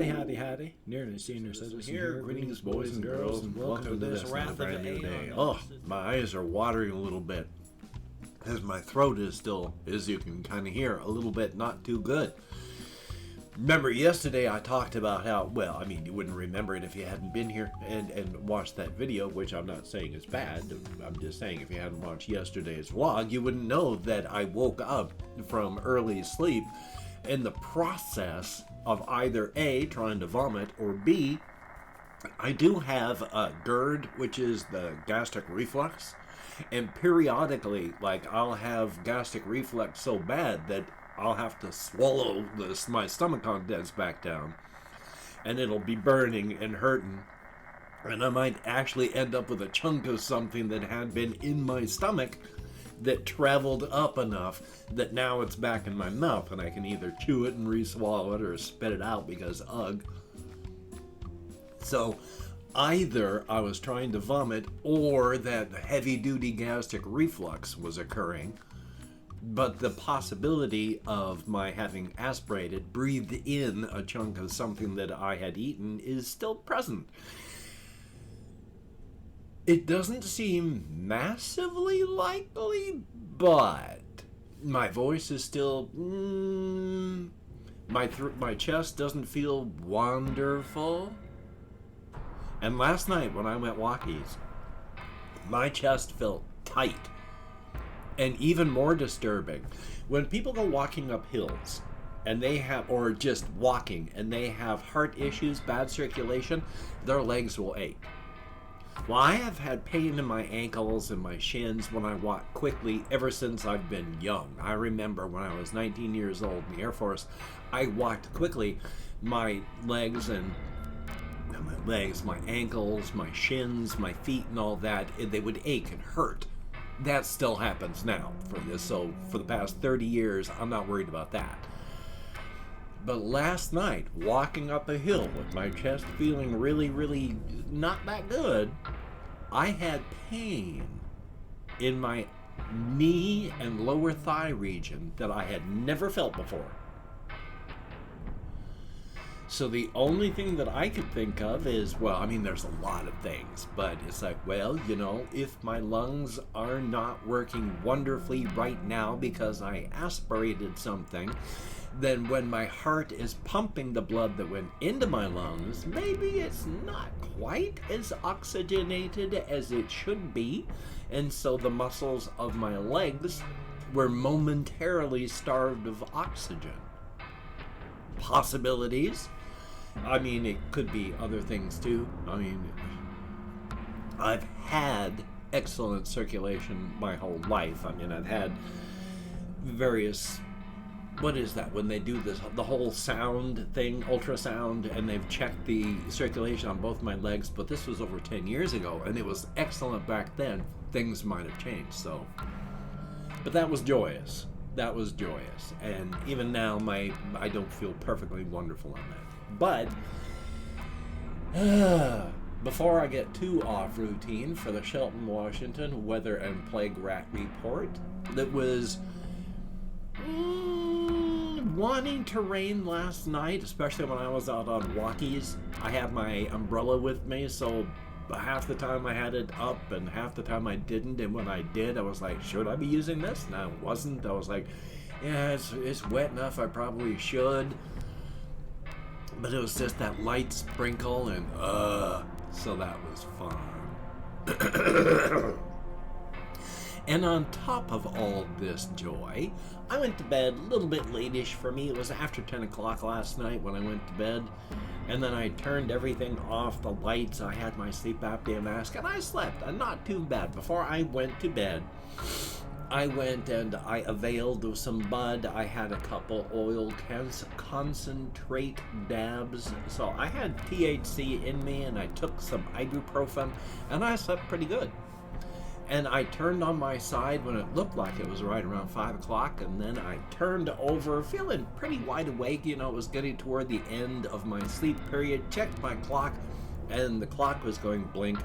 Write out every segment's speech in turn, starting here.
Howdy. Nearly senior citizen here. Greetings, boys and girls, and welcome to this Wrath of a New Day. Oh, my eyes are watering a little bit, because my throat is still, as you can kind of hear, a little bit not too good. Remember, yesterday I talked about how, well, I mean, you wouldn't remember it if you hadn't been here and watched that video, which I'm not saying is bad. I'm just saying if you hadn't watched yesterday's vlog, you wouldn't know that I woke up from early sleep in the process of either A, trying to vomit, or B, I do have a GERD, which is the gastric reflux, and periodically, like, I'll have gastric reflux so bad that I'll have to swallow my stomach contents back down, and it'll be burning and hurting, and I might actually end up with a chunk of something that had been in my stomach that traveled up enough that now it's back in my mouth, and I can either chew it and re-swallow it or spit it out because ugh. So either I was trying to vomit or that heavy-duty gastric reflux was occurring, but the possibility of my having aspirated, breathed in a chunk of something that I had eaten is still present. It doesn't seem massively likely, but my voice is still, my chest doesn't feel wonderful. And last night when I went walkies, my chest felt tight. And even more disturbing, when people go walking up hills, and they have, or just walking, and they have heart issues, bad circulation, their legs will ache. Well, I have had pain in my ankles and my shins when I walk quickly ever since I've been young. I remember when I was 19 years old in the Air Force, I walked quickly. My legs, my ankles, my shins, my feet and all that, they would ache and hurt. That still happens now for this, so for the past 30 years, I'm not worried about that. But last night, walking up a hill with my chest feeling really not that good, I had pain in my knee and lower thigh region that I had never felt before. So the only thing that I could think of is, well, I mean, there's a lot of things, but it's like, well, you know, if my lungs are not working wonderfully right now because I aspirated something, then when my heart is pumping the blood that went into my lungs, maybe it's not quite as oxygenated as it should be, and so the muscles of my legs were momentarily starved of oxygen. Possibilities. I mean, it could be other things too. I mean, I've had excellent circulation my whole life. I mean, I've had various, what is that, when they do this, the whole sound thing, ultrasound, and they've checked the circulation on both my legs, but this was over 10 years ago, and it was excellent back then. Things might have changed, so. But that was joyous. That was joyous. And even now, I don't feel perfectly wonderful on that. But before I get too off routine for the Shelton, Washington Weather and Plague Rat Report, that was wanting to rain last night, especially when I was out on walkies. I had my umbrella with me, so half the time I had it up and half the time I didn't, and when I did, I was like, should I be using this? And I wasn't. I was like, yeah, it's wet enough, I probably should. But it was just that light sprinkle, and so that was fun. And on top of all this joy, I went to bed a little bit late-ish for me. It was after 10 o'clock last night when I went to bed. And then I turned everything off, the lights, I had my sleep apnea mask, and I slept. And not too bad. Before I went to bed, I went and I availed of some bud. I had a couple oil concentrate dabs. So I had THC in me, and I took some ibuprofen, and I slept pretty good. And I turned on my side when it looked like it was right around 5 o'clock, and then I turned over feeling pretty wide awake. You know, it was getting toward the end of my sleep period. Checked my clock, and the clock was going blink,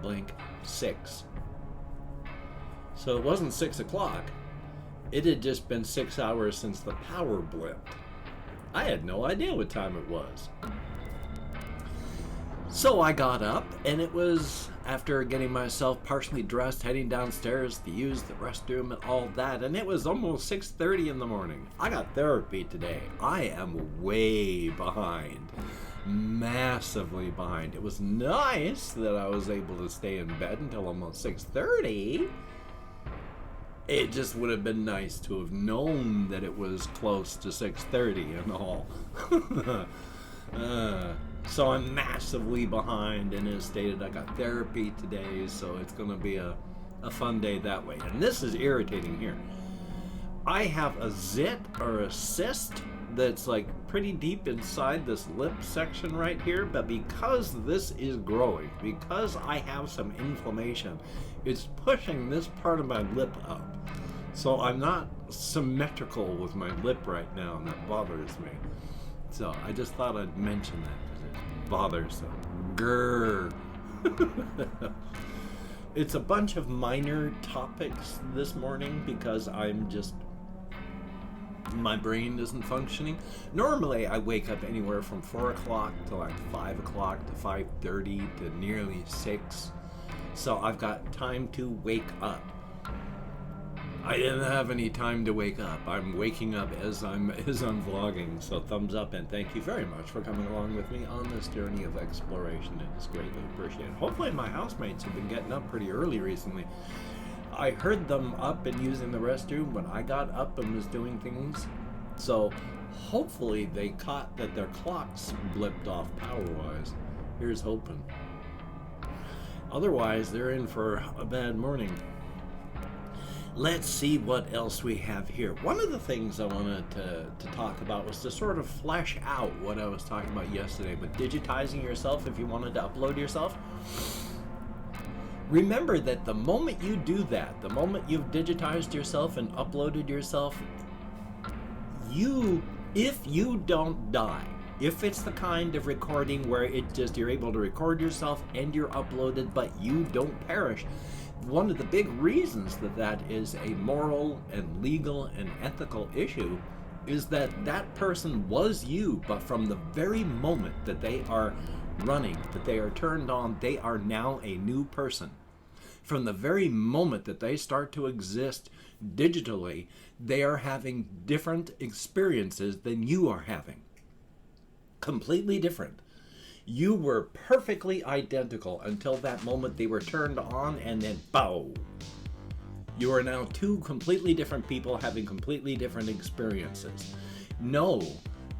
blink, 6. So it wasn't 6 o'clock. It had just been 6 hours since the power blipped. I had no idea what time it was. So I got up, and it was after getting myself partially dressed, heading downstairs to use the restroom and all that, and it was almost 6:30 in the morning. I got therapy today. I am way behind. Massively behind. It was nice that I was able to stay in bed until almost 6:30. It just would have been nice to have known that it was close to 6:30 and all. So I'm massively behind, and as stated, I got therapy today, so it's going to be a fun day that way. And this is irritating here. I have a zit or a cyst that's like pretty deep inside this lip section right here, but because this is growing, because I have some inflammation, it's pushing this part of my lip up. So I'm not symmetrical with my lip right now, and that bothers me. So I just thought I'd mention that because it's bothersome. Grrr. It's a bunch of minor topics this morning because my brain isn't functioning. Normally I wake up anywhere from 4 o'clock to like 5 o'clock to 5:30 to nearly 6. So I've got time to wake up. I didn't have any time to wake up. I'm waking up as I'm vlogging. So thumbs up and thank you very much for coming along with me on this journey of exploration. It is greatly appreciated. Hopefully my housemates have been getting up pretty early recently. I heard them up and using the restroom when I got up and was doing things. So hopefully they caught that their clocks blipped off power-wise. Here's hoping. Otherwise, they're in for a bad morning. Let's see what else we have here. One of the things I wanted to talk about was to sort of flesh out what I was talking about yesterday with digitizing yourself if you wanted to upload yourself. Remember that the moment you do that, the moment you've digitized yourself and uploaded yourself, if you don't die, if it's the kind of recording where you're able to record yourself and you're uploaded but you don't perish, one of the big reasons that is a moral and legal and ethical issue is that person was you, but from the very moment that they are running, that they are turned on, they are now a new person. From the very moment that they start to exist digitally, they are having different experiences than you are having. Completely different. You were perfectly identical until that moment they were turned on, and then bow. You are now two completely different people having completely different experiences. No,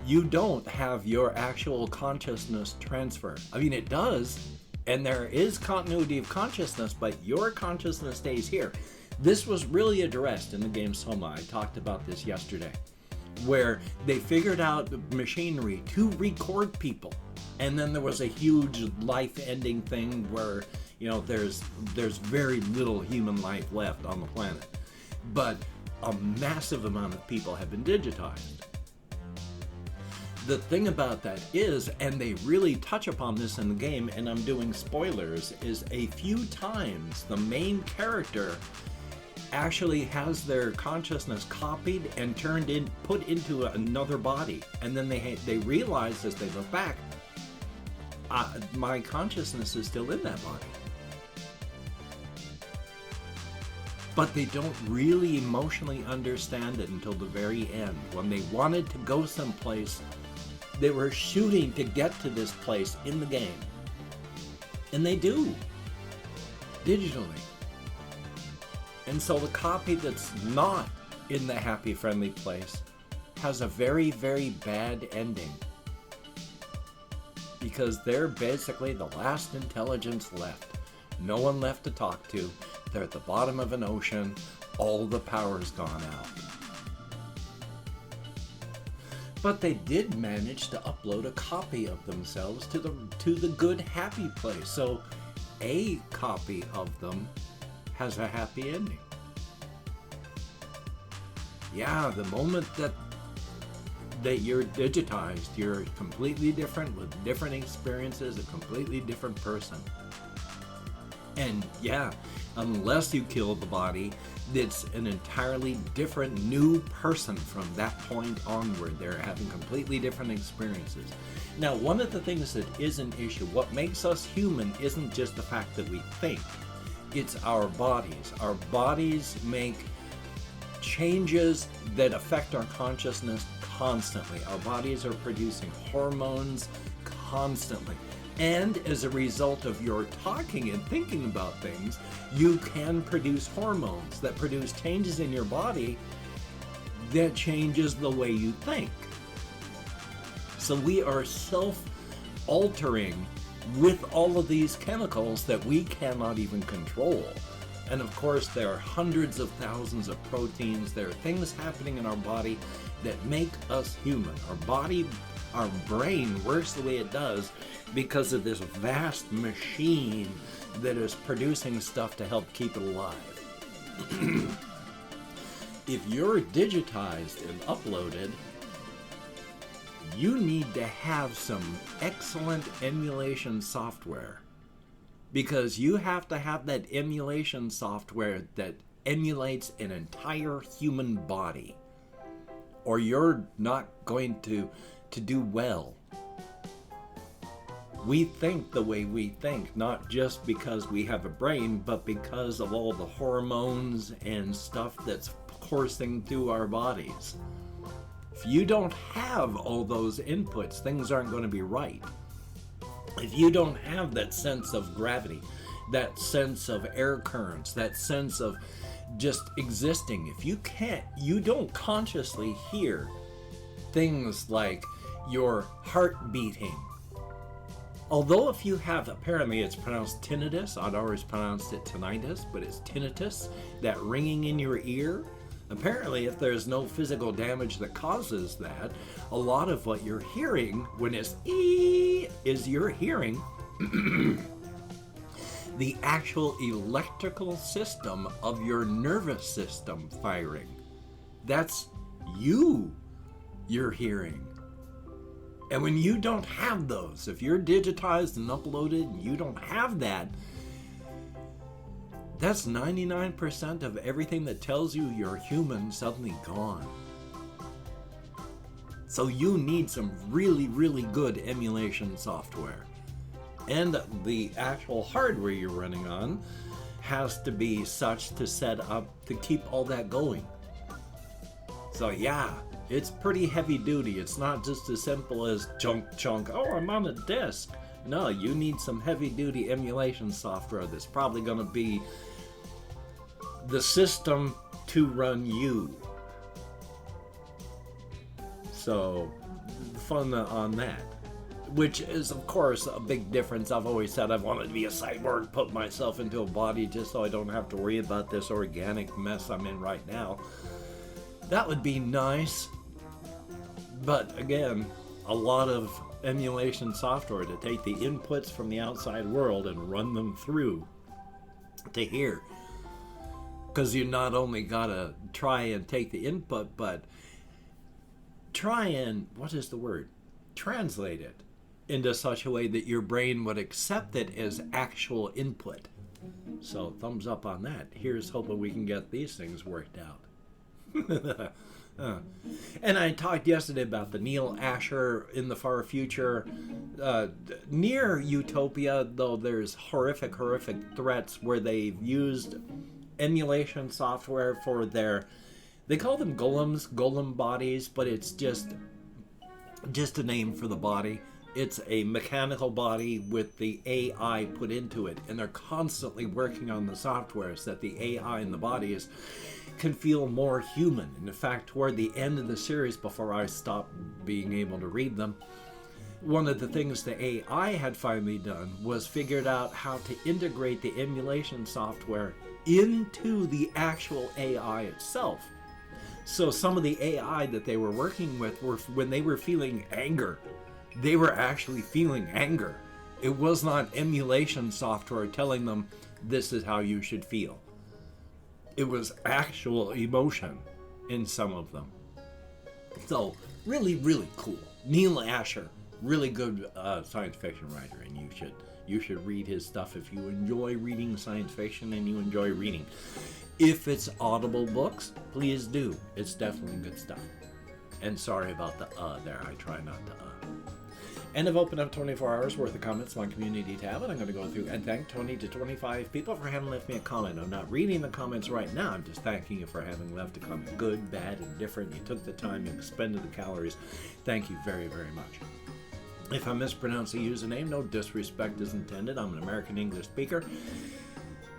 you don't have your actual consciousness transfer. I mean, it does, and there is continuity of consciousness, but your consciousness stays here. This was really addressed in the game Soma. I talked about this yesterday, where they figured out machinery to record people. And then there was a huge life-ending thing where, there's very little human life left on the planet. But a massive amount of people have been digitized. The thing about that is, and they really touch upon this in the game, and I'm doing spoilers, is a few times the main character actually has their consciousness copied and put into another body. And then they realize as they look back, my consciousness is still in that body. But they don't really emotionally understand it until the very end. When they wanted to go someplace, they were shooting to get to this place in the game. And they do. Digitally. And so the copy that's not in the happy, friendly place has a very, very bad ending. Because they're basically the last intelligence left. No one left to talk to. They're at the bottom of an ocean. All the power's gone out. But they did manage to upload a copy of themselves to the good, happy place. So a copy of them has a happy ending. Yeah, the moment that you're digitized, you're completely different with different experiences, a completely different person. And yeah, unless you kill the body, it's an entirely different new person from that point onward. They're having completely different experiences. Now, one of the things that is an issue, what makes us human isn't just the fact that we think. It's our bodies. Our bodies make changes that affect our consciousness constantly. Our bodies are producing hormones constantly. And as a result of your talking and thinking about things, you can produce hormones that produce changes in your body that changes the way you think. So we are self-altering with all of these chemicals that we cannot even control. And of course, there are hundreds of thousands of proteins. There are things happening in our body that make us human. Our body, our brain works the way it does because of this vast machine that is producing stuff to help keep it alive. If you're digitized and uploaded, you need to have some excellent emulation software, because you have to have that emulation software that emulates an entire human body, or you're not going to do well. We think the way we think, not just because we have a brain, but because of all the hormones and stuff that's coursing through our bodies. If you don't have all those inputs, things aren't going to be right. If you don't have that sense of gravity, that sense of air currents, that sense of just existing, if you don't consciously hear things like your heart beating. Although if you have, apparently it's pronounced tinnitus, I'd always pronounced it tinnitus, but it's tinnitus, that ringing in your ear. Apparently, if there's no physical damage that causes that, a lot of what you're hearing when it's is you're hearing the actual electrical system of your nervous system firing. That's you're hearing. And when you don't have those, if you're digitized and uploaded and you don't have that, that's 99% of everything that tells you you're human suddenly gone. So you need some really, really good emulation software. And the actual hardware you're running on has to be such to set up to keep all that going. So yeah, it's pretty heavy duty. It's not just as simple as chunk, oh, I'm on a disk. No, you need some heavy duty emulation software that's probably going to be the system to run you. So, fun on that. Which is, of course, a big difference. I've always said I wanted to be a cyborg, put myself into a body just so I don't have to worry about this organic mess I'm in right now. That would be nice. But again, a lot of emulation software to take the inputs from the outside world and run them through to here. Because you not only gotta try and take the input, but try and, translate it into such a way that your brain would accept it as actual input. So thumbs up on that. Here's hoping we can get these things worked out. And I talked yesterday about the Neil Asher in the far future. Near utopia, though, there's horrific threats where they've used emulation software for they call them golems, golem bodies, but it's just a name for the body. It's a mechanical body with the AI put into it, and they're constantly working on the software so that the AI in the body can feel more human. And in fact, toward the end of the series, before I stopped being able to read them, one of the things the AI had finally done was figured out how to integrate the emulation software into the actual AI itself. So some of the AI that they were working with were, when they were feeling anger, they were actually feeling anger. It was not emulation software telling them this is how you should feel. It was actual emotion in some of them. So really, really cool. Neil Asher, really good science fiction writer, and you should You should read his stuff if you enjoy reading science fiction and you enjoy reading. If it's Audible books, please do. It's definitely good stuff. And sorry about the there. I try not to And I've opened up 24 hours worth of comments on my community tab, and I'm going to go through and thank 20 to 25 people for having left me a comment. I'm not reading the comments right now. I'm just thanking you for having left a comment. Good, bad, and different. You took the time. You expended the calories. Thank you very, very much. If I mispronounce the username, no disrespect is intended. I'm an American English speaker.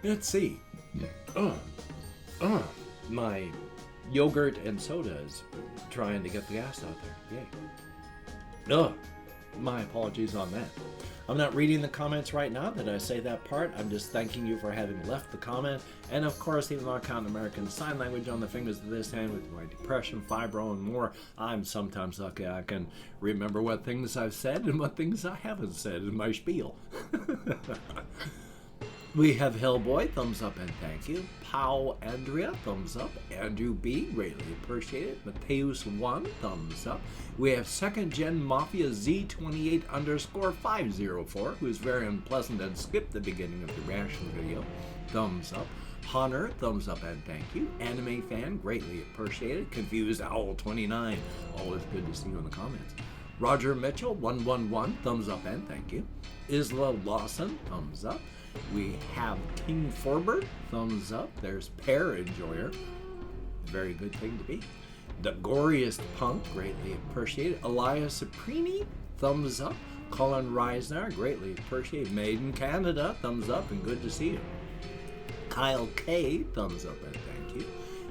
Let's see. My yogurt and soda is trying to get the gas out there. Yay. My apologies on that. I'm not reading the comments right now. Did I say that part? I'm just thanking you for having left the comment. And of course, even though I count American Sign Language on the fingers of this hand with my depression, fibro, and more, I'm sometimes lucky I can remember what things I've said and what things I haven't said in my spiel. We have Hellboy, thumbs up and thank you. Pow Andrea, thumbs up. Andrew B, greatly appreciated. Mateus 1, thumbs up. We have Second Gen Mafia Z28_504, who is very unpleasant and skipped the beginning of the reaction video. Thumbs up. Hunter, thumbs up and thank you. Anime Fan, greatly appreciated. Confused Owl 29, always good to see you in the comments. Roger Mitchell, 111, thumbs up and thank you. Isla Lawson, thumbs up. We have King Forbert, thumbs up. There's Pear Enjoyer, very good thing to be. The Goriest Punk, greatly appreciated. Elias Suprini, thumbs up. Colin Reisner, greatly appreciated. Made in Canada, thumbs up and good to see you. Kyle K, thumbs up and thank you.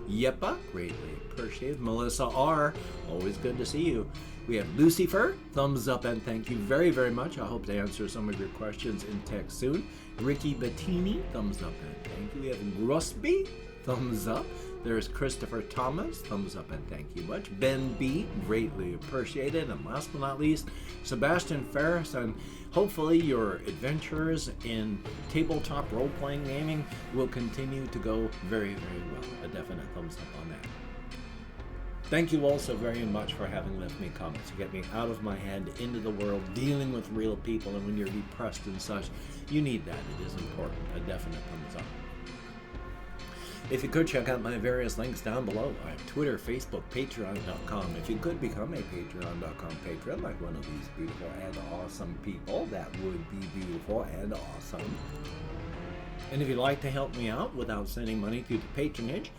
Yepa, greatly appreciated. Melissa R, always good to see you. We have Lucifer, thumbs up and thank you very, very much. I hope to answer some of your questions in text soon. Ricky Bettini, thumbs up and thank you. We have Grusby, thumbs up. There's Christopher Thomas, thumbs up and thank you much. Ben B, greatly appreciated. And last but not least, Sebastian Ferris, and hopefully your adventures in tabletop role-playing gaming will continue to go very, very well. A definite thumbs up on that. Thank you all so very much for having left me comments. You get me out of my head, into the world, dealing with real people, and when you're depressed and such, you need that. It is important. A definite thumbs up. If you could check out my various links down below. I have Twitter, Facebook, Patreon.com. If you could become a Patreon.com patron, like one of these beautiful and awesome people, that would be beautiful and awesome. And if you'd like to help me out without sending money through the patronage,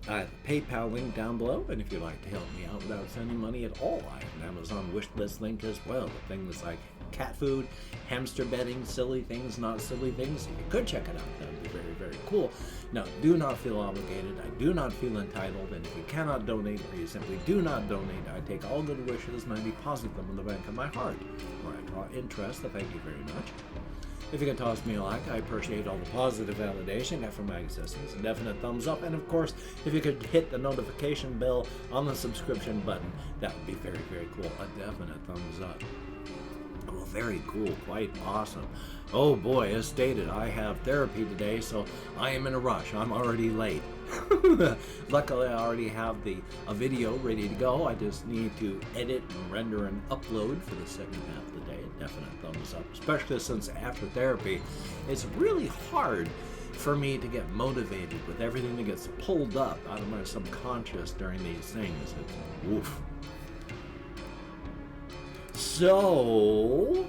I have a PayPal link down below, and if you'd like to help me out without sending money at all, I have an Amazon wishlist link as well. The things like cat food, hamster bedding, silly things, not silly things. If you could check it out, that would be very, very cool. Now, do not feel obligated. I do not feel entitled, and if you cannot donate or you simply do not donate, I take all good wishes and I deposit them in the bank of my heart, where I draw interest. So thank you very much. If you can toss me a like, I appreciate all the positive validation I got from my existence. A definite thumbs up. And of course, if you could hit the notification bell on the subscription button, that would be very, very cool. A definite thumbs up. Well, very cool. Quite awesome. Oh boy, as stated, I have therapy today, so I am in a rush. I'm already late. Luckily, I already have a video ready to go. I just need to edit and render and upload for the second half of the day. A definite thumbs up, especially since after therapy, it's really hard for me to get motivated with everything that gets pulled up out of my subconscious during these things. It's woof. So,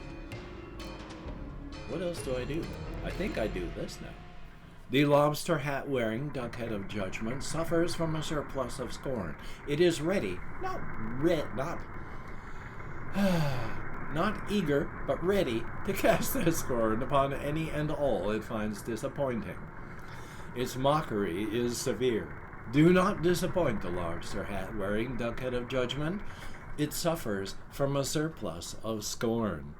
what else do I do? I think I do this now. The lobster hat wearing duckhead of judgment suffers from a surplus of scorn. It is ready, not eager, but ready to cast that scorn upon any and all it finds disappointing. Its mockery is severe. Do not disappoint the lobster hat wearing duckhead of judgment. It suffers from a surplus of scorn.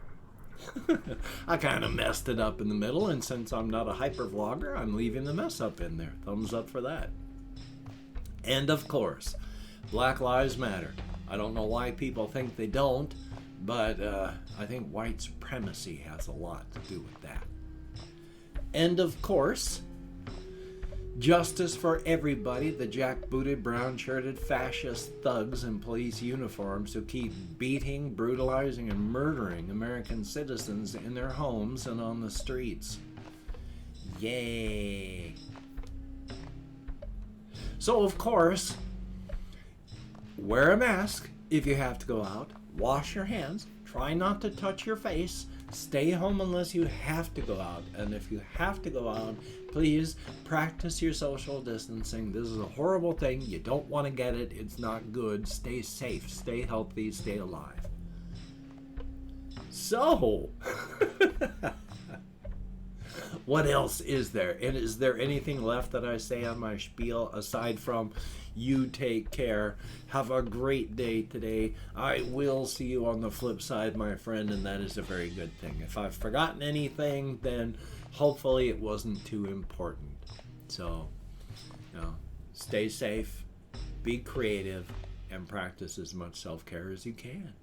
I kind of messed it up in the middle, and since I'm not a hyper vlogger, I'm leaving the mess up in there. Thumbs up for that. And of course, Black Lives Matter. I don't know why people think they don't, but I think white supremacy has a lot to do with that. And of course, Justice for everybody, the jackbooted, brown-shirted fascist thugs in police uniforms who keep beating, brutalizing, and murdering American citizens in their homes and on the streets. Yay. So, of course, wear a mask if you have to go out. Wash your hands. Try not to touch your face. Stay home unless you have to go out. And if you have to go out, please practice your social distancing. This is a horrible thing. You don't want to get it. It's not good. Stay safe. Stay healthy. Stay alive. So, what else is there? And is there anything left that I say on my spiel aside from you take care? Have a great day today. I will see you on the flip side, my friend, and that is a very good thing. If I've forgotten anything, then hopefully it wasn't too important. So, stay safe, be creative, and practice as much self-care as you can.